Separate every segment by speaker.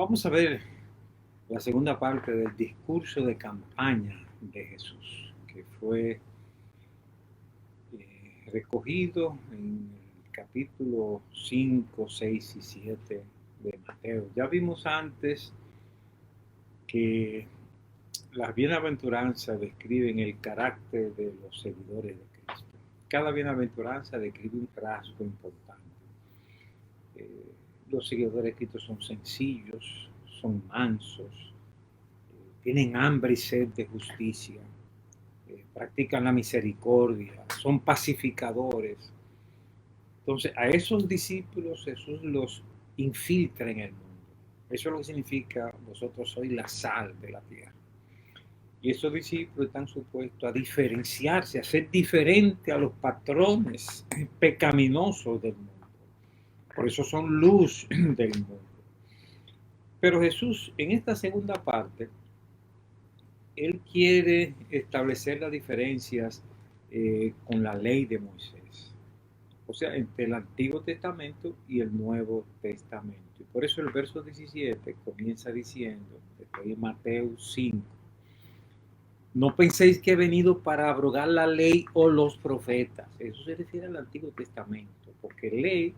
Speaker 1: Vamos a ver la segunda parte del discurso de campaña de Jesús, que fue recogido en el capítulo 5, 6 y 7 de Mateo. Ya vimos antes que las bienaventuranzas describen el carácter de los seguidores de Cristo. Cada bienaventuranza describe un rasgo importante. Los seguidores de Cristo son sencillos, son mansos, tienen hambre y sed de justicia, practican la misericordia, son pacificadores. Entonces, a esos discípulos Jesús los infiltra en el mundo. Eso es lo que significa: vosotros sois la sal de la tierra. Y esos discípulos están supuestos a diferenciarse, a ser diferentes a los patrones pecaminosos del mundo. Por eso son luz del mundo. Pero Jesús, en esta segunda parte, él quiere establecer las diferencias con la ley de Moisés. O sea, entre el Antiguo Testamento y el Nuevo Testamento. Y por eso el verso 17 comienza diciendo, estoy en Mateo 5, no penséis que he venido para abrogar la ley o los profetas. Eso se refiere al Antiguo Testamento, porque ley,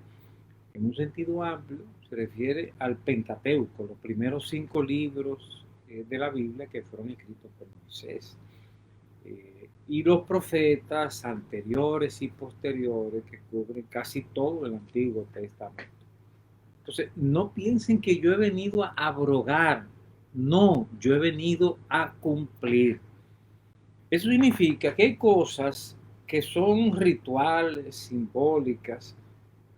Speaker 1: en un sentido amplio, se refiere al Pentateuco, los primeros 5 libros de la Biblia que fueron escritos por Moisés. Y los profetas anteriores y posteriores que cubren casi todo el Antiguo Testamento. Entonces, no piensen que yo he venido a abrogar. No, yo he venido a cumplir. Eso significa que hay cosas que son rituales, simbólicas,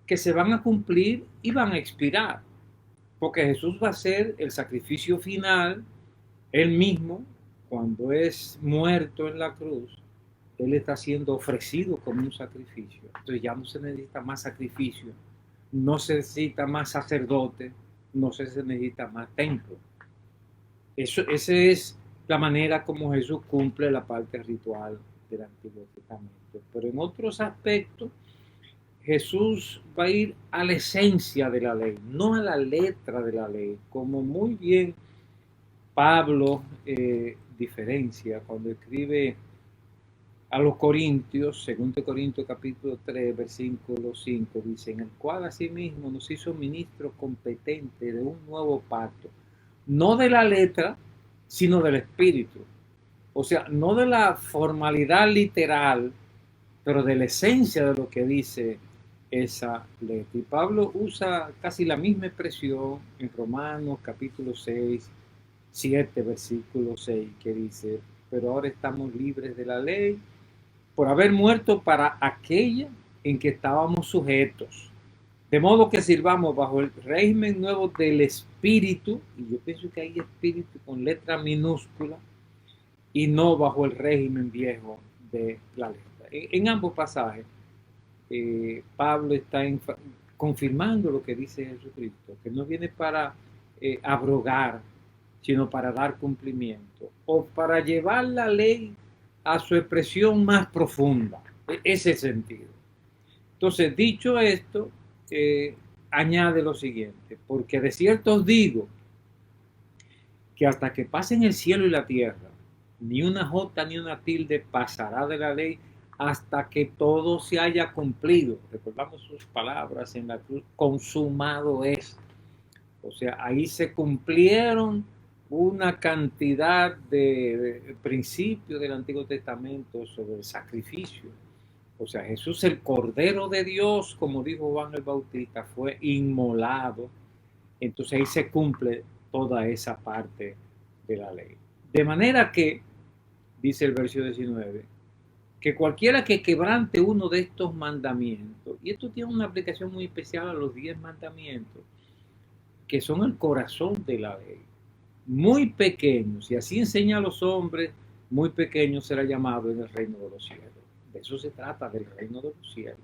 Speaker 1: que se van a cumplir y van a expirar. Porque Jesús va a ser el sacrificio final, él mismo, cuando es muerto en la cruz, él está siendo ofrecido como un sacrificio. Entonces ya no se necesita más sacrificio, no se necesita más sacerdote, no se necesita más templo. Esa es la manera como Jesús cumple la parte ritual del Antiguo Testamento. Pero en otros aspectos, Jesús va a ir a la esencia de la ley, no a la letra de la ley, como muy bien Pablo diferencia cuando escribe a los Corintios, 2 Corintios capítulo 3, versículo 5, dice, en el cual asimismo nos hizo ministros competentes de un nuevo pacto, no de la letra, sino del espíritu. O sea, no de la formalidad literal, pero de la esencia de lo que dice esa letra. Y Pablo usa casi la misma expresión en Romanos capítulo 6, 7, versículo 6, que dice, pero ahora estamos libres de la ley por haber muerto para aquella en que estábamos sujetos. De modo que sirvamos bajo el régimen nuevo del espíritu, y yo pienso que hay espíritu con letra minúscula, y no bajo el régimen viejo de la letra. En ambos pasajes, Pablo está confirmando lo que dice Jesucristo, que no viene para abrogar, sino para dar cumplimiento, o para llevar la ley a su expresión más profunda. Ese sentido. Entonces, dicho esto, añade lo siguiente, porque de cierto os digo que hasta que pasen el cielo y la tierra, ni una jota ni una tilde pasará de la ley hasta que todo se haya cumplido. Recordamos sus palabras en la cruz, consumado es. O sea, ahí se cumplieron una cantidad de principios del Antiguo Testamento sobre el sacrificio. O sea, Jesús, el Cordero de Dios, como dijo Juan el Bautista, fue inmolado. Entonces ahí se cumple toda esa parte de la ley. De manera que, dice el verso 19, que cualquiera que quebrante uno de estos mandamientos, y esto tiene una aplicación muy especial a los 10 mandamientos, que son el corazón de la ley, muy pequeños, y así enseña a los hombres, muy pequeños será llamado en el reino de los cielos. De eso se trata, del reino de los cielos.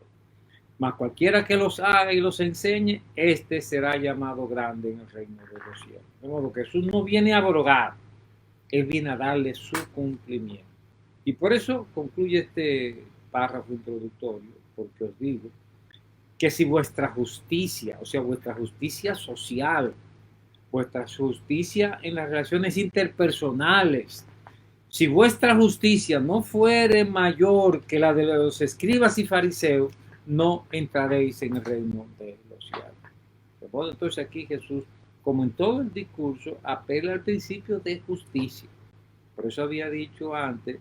Speaker 1: Mas cualquiera que los haga y los enseñe, este será llamado grande en el reino de los cielos. De modo que Jesús no viene a abrogar, él viene a darle su cumplimiento. Y por eso concluye este párrafo introductorio, porque os digo que si vuestra justicia, o sea, vuestra justicia social, vuestra justicia en las relaciones interpersonales. Si vuestra justicia no fuere mayor que la de los escribas y fariseos, no entraréis en el reino de los cielos. Bueno, entonces aquí Jesús, como en todo el discurso, apela al principio de justicia. Por eso había dicho antes,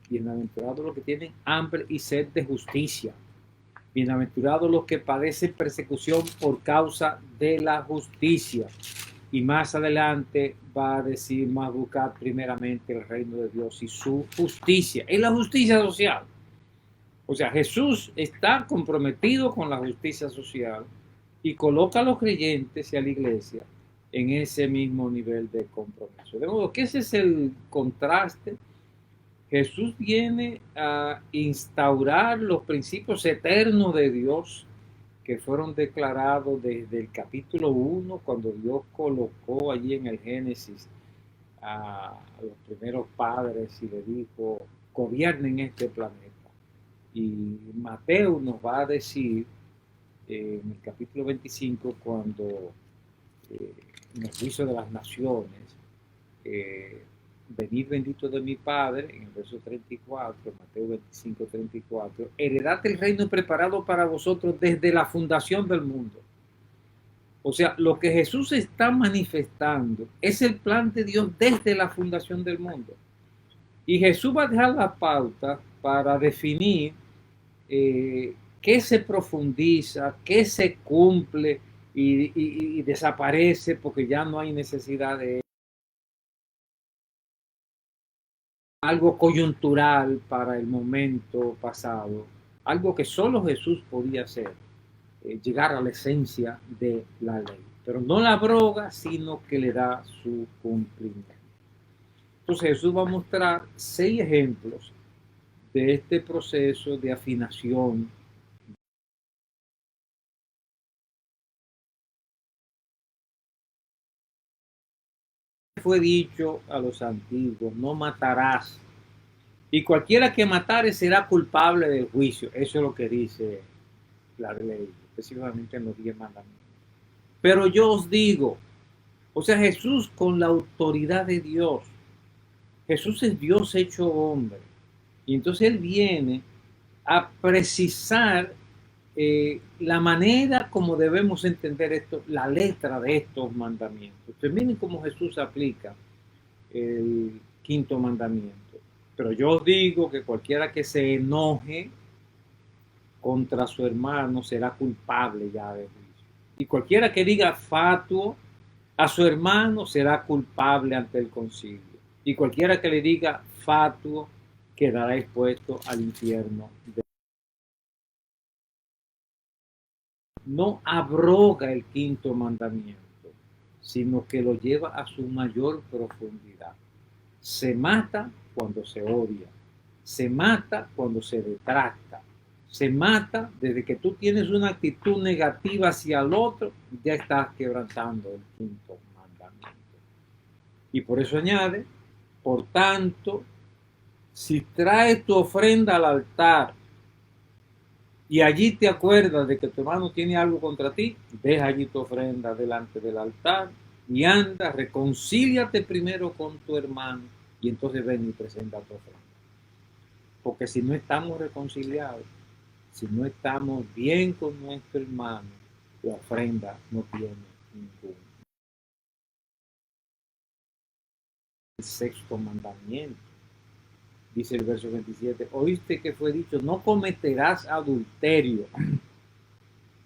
Speaker 1: bienaventurados los que tienen hambre y sed de justicia. Bienaventurados los que padecen persecución por causa de la justicia. Y más adelante va a decir, más buscar primeramente el reino de Dios y su justicia. Es la justicia social. O sea, Jesús está comprometido con la justicia social y coloca a los creyentes y a la iglesia en ese mismo nivel de compromiso. De modo que ese es el contraste. Jesús viene a instaurar los principios eternos de Dios que fueron declarados desde el capítulo 1, cuando Dios colocó allí en el Génesis a los primeros padres y le dijo, gobiernen este planeta. Y Mateo nos va a decir en el capítulo 25, cuando en el juicio de las naciones, venid bendito de mi Padre, en el verso 34, Mateo 25, 34, heredad el reino preparado para vosotros desde la fundación del mundo. O sea, lo que Jesús está manifestando es el plan de Dios desde la fundación del mundo. Y Jesús va a dejar la pauta para definir qué se profundiza, qué se cumple y desaparece porque ya no hay necesidad de algo coyuntural para el momento pasado, algo que solo Jesús podía hacer, llegar a la esencia de la ley, pero no la abroga, sino que le da su cumplimiento. Entonces Jesús va a mostrar 6 ejemplos de este proceso de afinación. Fue dicho a los antiguos, no matarás, y cualquiera que matare será culpable del juicio. Eso es lo que dice la ley, específicamente en los 10 mandamientos. Pero yo os digo, o sea, Jesús con la autoridad de Dios, Jesús es Dios hecho hombre, y entonces Él viene a precisar la manera como debemos entender esto, la letra de estos mandamientos. Entonces miren cómo Jesús aplica el 5.º mandamiento. Pero yo os digo que cualquiera que se enoje contra su hermano será culpable ya de juicio. Y cualquiera que diga fatuo a su hermano será culpable ante el concilio. Y cualquiera que le diga fatuo quedará expuesto al infierno. No abroga el 5.º mandamiento, sino que lo lleva a su mayor profundidad. Se mata cuando se odia, se mata cuando se detracta, se mata desde que tú tienes una actitud negativa hacia el otro, ya estás quebrantando el 5.º mandamiento. Y por eso añade, por tanto, si traes tu ofrenda al altar y allí te acuerdas de que tu hermano tiene algo contra ti, deja allí tu ofrenda delante del altar y anda, reconcíliate primero con tu hermano y entonces ven y presenta tu ofrenda. Porque si no estamos reconciliados, si no estamos bien con nuestro hermano, la ofrenda no tiene ningún. El 6.º mandamiento, dice el verso 27, oíste que fue dicho, no cometerás adulterio.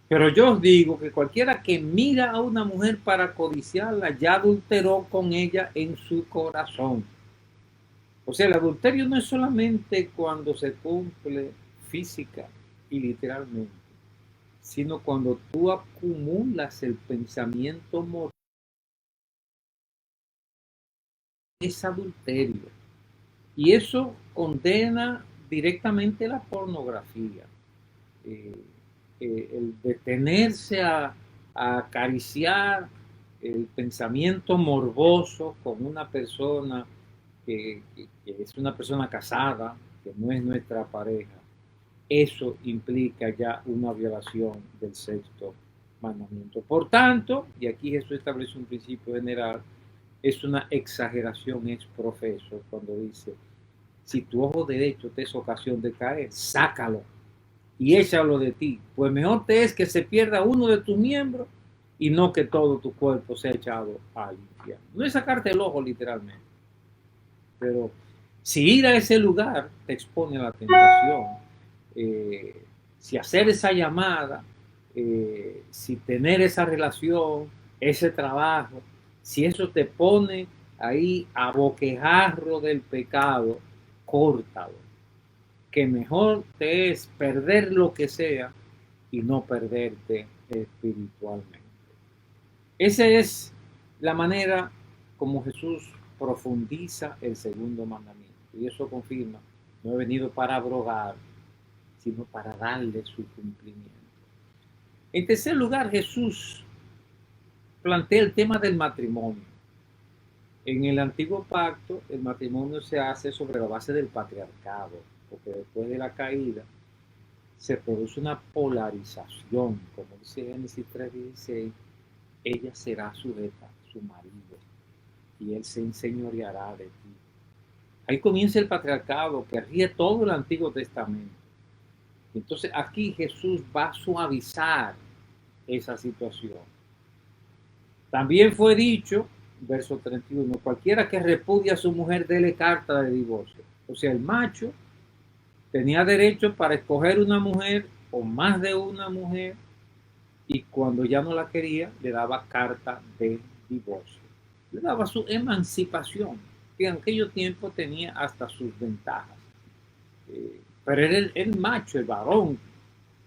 Speaker 1: Pero yo os digo que cualquiera que mira a una mujer para codiciarla, ya adulteró con ella en su corazón. O sea, el adulterio no es solamente cuando se cumple física y literalmente, sino cuando tú acumulas el pensamiento moral, es adulterio. Y eso condena directamente la pornografía. El detenerse a acariciar el pensamiento morboso con una persona que es una persona casada, que no es nuestra pareja, eso implica ya una violación del 6.º mandamiento. Por tanto, y aquí Jesús establece un principio general, es una exageración, es profeso, cuando dice, si tu ojo derecho te es ocasión de caer, sácalo y échalo de ti, pues mejor te es que se pierda uno de tus miembros y no que todo tu cuerpo sea echado al infierno. No es sacarte el ojo literalmente, pero si ir a ese lugar te expone a la tentación, si hacer esa llamada, si tener esa relación, ese trabajo, si eso te pone ahí a boquejarro del pecado, córtalo. Que mejor te es perder lo que sea y no perderte espiritualmente. Esa es la manera como Jesús profundiza el segundo mandamiento. Y eso confirma, no he venido para abrogar, sino para darle su cumplimiento. En tercer lugar, Jesús plantea el tema del matrimonio. En el antiguo pacto, el matrimonio se hace sobre la base del patriarcado, porque después de la caída se produce una polarización, como dice Génesis 3:16, ella será sujeta a su marido y él se enseñoreará de ti. Ahí comienza el patriarcado que rige todo el Antiguo Testamento. Entonces aquí Jesús va a suavizar esa situación. También fue dicho, verso 31, cualquiera que repudia a su mujer, dele carta de divorcio. O sea, el macho tenía derecho para escoger una mujer o más de una mujer y cuando ya no la quería, le daba carta de divorcio. Le daba su emancipación, que en aquellos tiempos tenía hasta sus ventajas. Pero era el macho, el varón,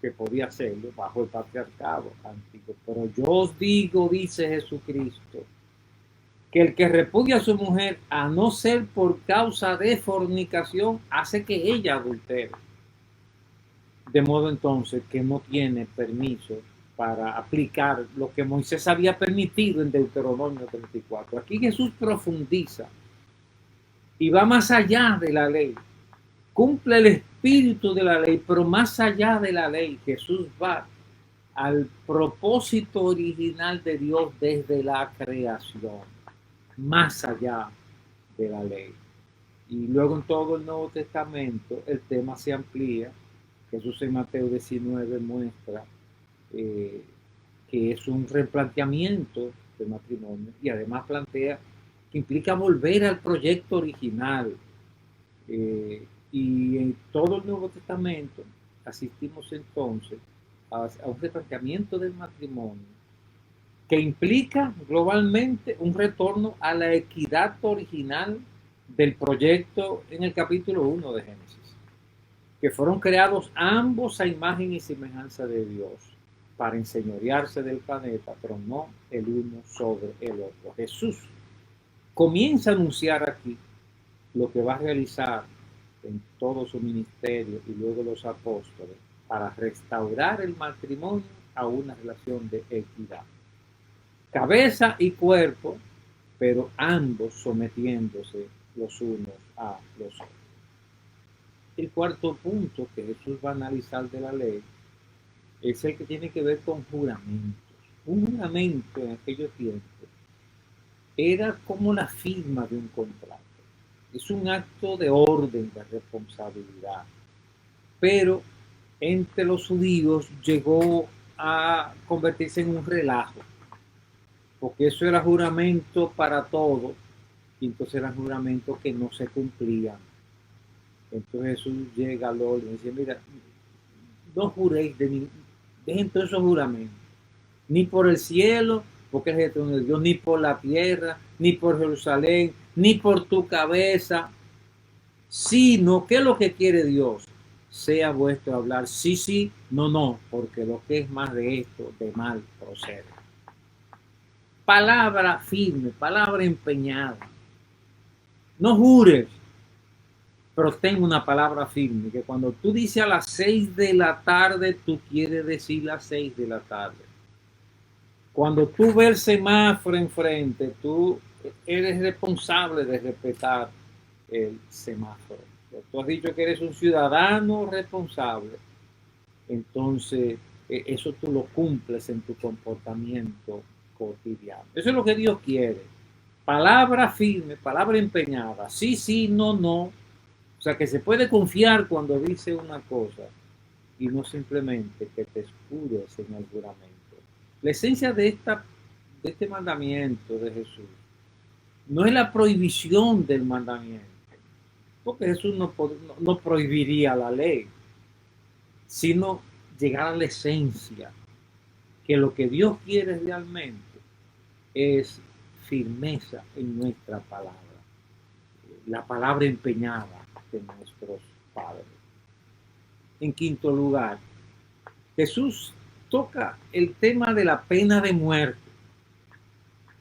Speaker 1: que podía hacerlo bajo el patriarcado antiguo. Pero yo os digo, dice Jesucristo, que el que repudia a su mujer, a no ser por causa de fornicación, hace que ella adultere. De modo entonces que no tiene permiso para aplicar lo que Moisés había permitido en Deuteronomio 34. Aquí Jesús profundiza y va más allá de la ley. Cumple el espíritu de la ley, pero más allá de la ley, Jesús va al propósito original de Dios desde la creación, más allá de la ley. Y luego en todo el Nuevo Testamento el tema se amplía. Jesús en Mateo 19 muestra que es un replanteamiento del matrimonio y además plantea que implica volver al proyecto original. Y en todo el Nuevo Testamento asistimos entonces a un replanteamiento del matrimonio que implica globalmente un retorno a la equidad original del proyecto en el capítulo 1 de Génesis, que fueron creados ambos a imagen y semejanza de Dios para enseñorearse del planeta, pero no el uno sobre el otro. Jesús comienza a anunciar aquí lo que va a realizar en todo su ministerio y luego los apóstoles para restaurar el matrimonio a una relación de equidad. Cabeza y cuerpo, pero ambos sometiéndose los unos a los otros. El cuarto punto que Jesús va a analizar de la ley es el que tiene que ver con juramentos. Un juramento en aquellos tiempos era como la firma de un contrato. Es un acto de orden, de responsabilidad. Pero entre los judíos llegó a convertirse en un relajo, porque eso era juramento para todo, y entonces eran juramentos que no se cumplían. Entonces Jesús llega al orden y dice, mira, no juréis dejen todos esos juramentos, ni por el cielo, porque es el trono de Dios, ni por la tierra, ni por Jerusalén, ni por tu cabeza, sino que lo que quiere Dios sea vuestro hablar sí, sí, no, no, porque lo que es más de esto, de mal procede. Palabra firme, palabra empeñada. No jures, pero ten una palabra firme, que cuando tú dices a las 6 de la tarde, tú quieres decir las 6 de la tarde. Cuando tú ves el semáforo enfrente, tú eres responsable de respetar el semáforo. Tú has dicho que eres un ciudadano responsable, entonces eso tú lo cumples en tu comportamiento cotidiano. Eso es lo que Dios quiere. Palabra firme, palabra empeñada, sí, sí, no, no. O sea, que se puede confiar cuando dice una cosa y no simplemente que te escudes en el juramento. La esencia de este mandamiento de Jesús no es la prohibición del mandamiento, porque Jesús no prohibiría la ley, sino llegar a la esencia, que lo que Dios quiere realmente es firmeza en nuestra palabra, la palabra empeñada de nuestros padres. En quinto lugar, Jesús toca el tema de la pena de muerte,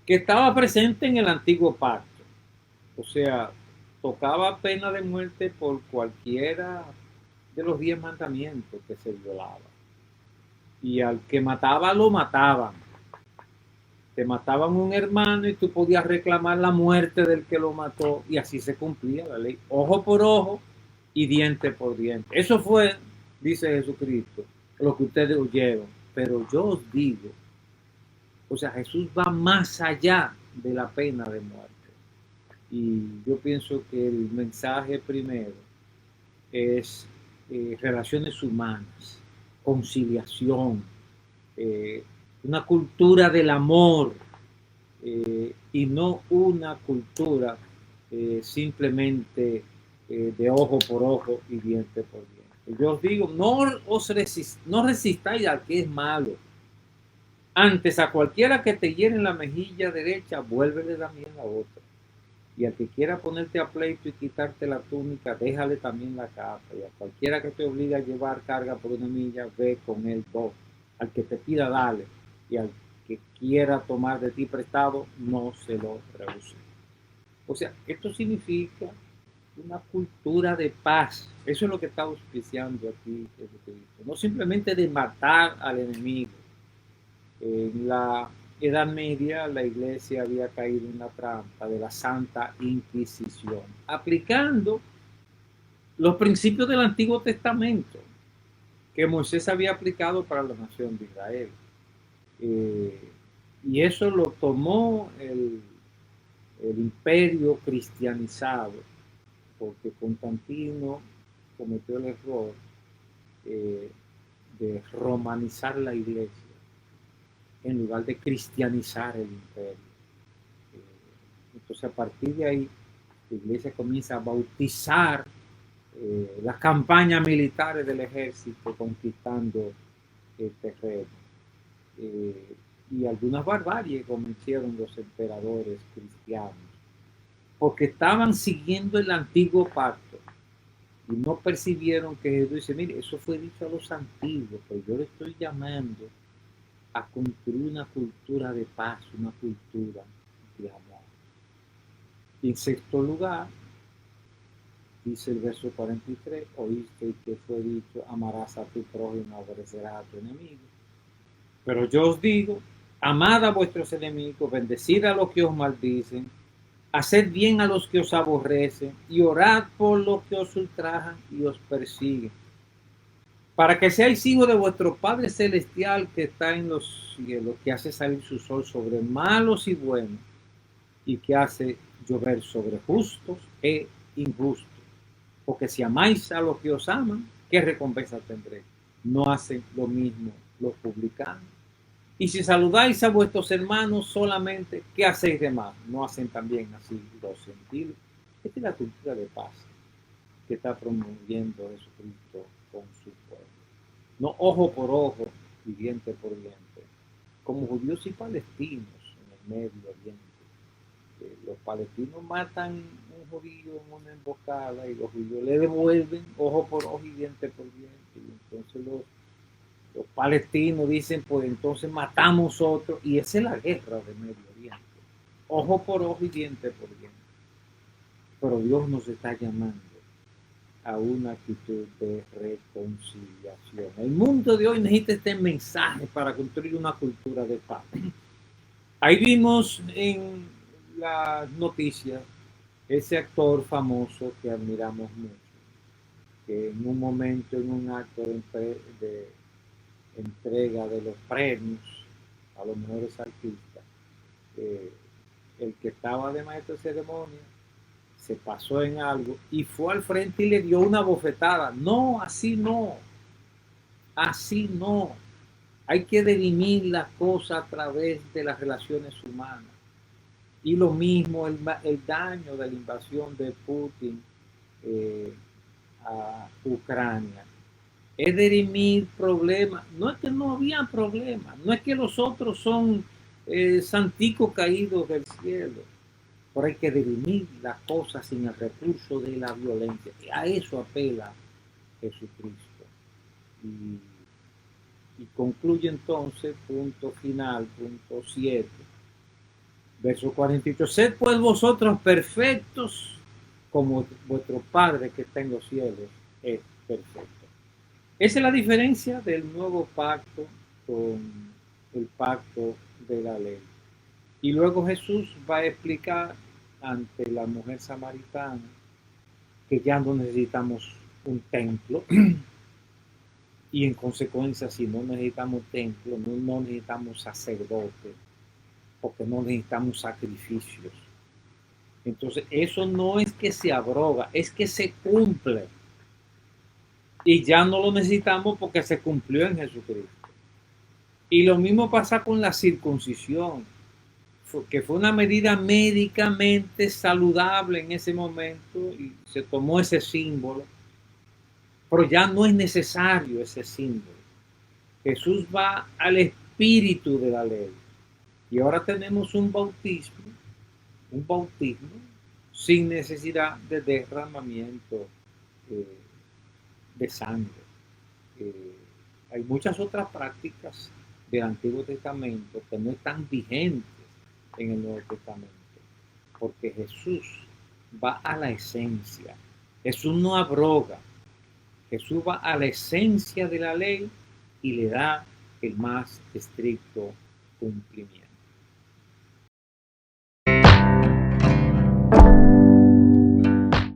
Speaker 1: que estaba presente en el antiguo pacto. O sea, tocaba pena de muerte por cualquiera de los 10 mandamientos que se violaba. Y al que mataba, lo mataban. Te mataban un hermano y tú podías reclamar la muerte del que lo mató, y así se cumplía la ley. Ojo por ojo y diente por diente. Eso fue, dice Jesucristo, lo que ustedes oyeron. Pero yo os digo, o sea, Jesús va más allá de la pena de muerte. Y yo pienso que el mensaje primero es relaciones humanas, conciliación, eh, una cultura del amor, y no una cultura simplemente de ojo por ojo y diente por diente. Yo os digo, no resistáis al que es malo. Antes, a cualquiera que te hiere en la mejilla derecha, vuélvele también la otra. Y al que quiera ponerte a pleito y quitarte la túnica, déjale también la capa. Y a cualquiera que te obligue a llevar carga por una milla, ve con él dos. Al que te pida, dale. Y al que quiera tomar de ti prestado, no se lo rehúse. O sea, esto significa una cultura de paz. Eso es lo que está auspiciando aquí Jesucristo. No simplemente de matar al enemigo. En la Edad Media, la iglesia había caído en la trampa de la Santa Inquisición, aplicando los principios del Antiguo Testamento que Moisés había aplicado para la nación de Israel. Y eso lo tomó el imperio cristianizado, porque Constantino cometió el error de romanizar la iglesia en lugar de cristianizar el imperio. Entonces, a partir de ahí, la iglesia comienza a bautizar las campañas militares del ejército conquistando el terreno. Y algunas barbaries cometieron los emperadores cristianos, porque estaban siguiendo el antiguo pacto y no percibieron que Jesús dice, mire, eso fue dicho a los antiguos, pero yo le estoy llamando a construir una cultura de paz, una cultura de amor. Y en sexto lugar, dice el verso 43, oíste que fue dicho, amarás a tu prójimo, aborrecerás a tu enemigo. Pero yo os digo, amad a vuestros enemigos, bendecid a los que os maldicen, haced bien a los que os aborrecen, y orad por los que os ultrajan y os persiguen, para que seáis hijos de vuestro Padre Celestial que está en los cielos, que hace salir su sol sobre malos y buenos, y que hace llover sobre justos e injustos. Porque si amáis a los que os aman, ¿qué recompensa tendréis? ¿No hacen lo mismo los publicanos? Y si saludáis a vuestros hermanos solamente, ¿qué hacéis de más? ¿No hacen también así los gentiles? Esta es la cultura de paz que está promoviendo Jesucristo con su pueblo. No ojo por ojo y diente por diente, como judíos y palestinos en el Medio Oriente. Los palestinos matan un judío en una emboscada y los judíos le devuelven ojo por ojo y diente por diente. Y entonces los palestinos dicen, pues entonces matamos otro, y esa es la guerra de Medio Oriente. Ojo por ojo y diente por diente. Pero Dios nos está llamando a una actitud de reconciliación. El mundo de hoy necesita este mensaje para construir una cultura de paz. Ahí vimos en las noticias ese actor famoso que admiramos mucho, que en un momento, en un acto de entrega de los premios a los mejores artistas, el que estaba de maestro de ceremonia se pasó en algo y fue al frente y le dio una bofetada. No, así no, así no. Hay que dirimir las cosas a través de las relaciones humanas. Y lo mismo el daño de la invasión de Putin a Ucrania. Es dirimir problemas. No es que no había problemas, no es que los otros son santicos caídos del cielo, pero hay que dirimir las cosas sin el recurso de la violencia. A eso apela Jesucristo. Y concluye entonces, punto final, punto 7, verso 48. Sed pues vosotros perfectos, como vuestro Padre que está en los cielos es perfecto. Esa es la diferencia del nuevo pacto con el pacto de la ley. Y luego Jesús va a explicar ante la mujer samaritana que ya no necesitamos un templo y en consecuencia si no necesitamos templo, no necesitamos sacerdote, porque no necesitamos sacrificios. Entonces eso no es que se abroga, es que se cumple. Y ya no lo necesitamos porque se cumplió en Jesucristo. Y lo mismo pasa con la circuncisión, que fue una medida médicamente saludable en ese momento y se tomó ese símbolo, pero ya no es necesario ese símbolo. Jesús va al espíritu de la ley y ahora tenemos un bautismo sin necesidad de derramamiento de sangre. Hay muchas otras prácticas del Antiguo Testamento que no están vigentes en el Nuevo Testamento, porque Jesús va a la esencia. Jesús no abroga, Jesús va a la esencia de la ley y le da el más estricto cumplimiento.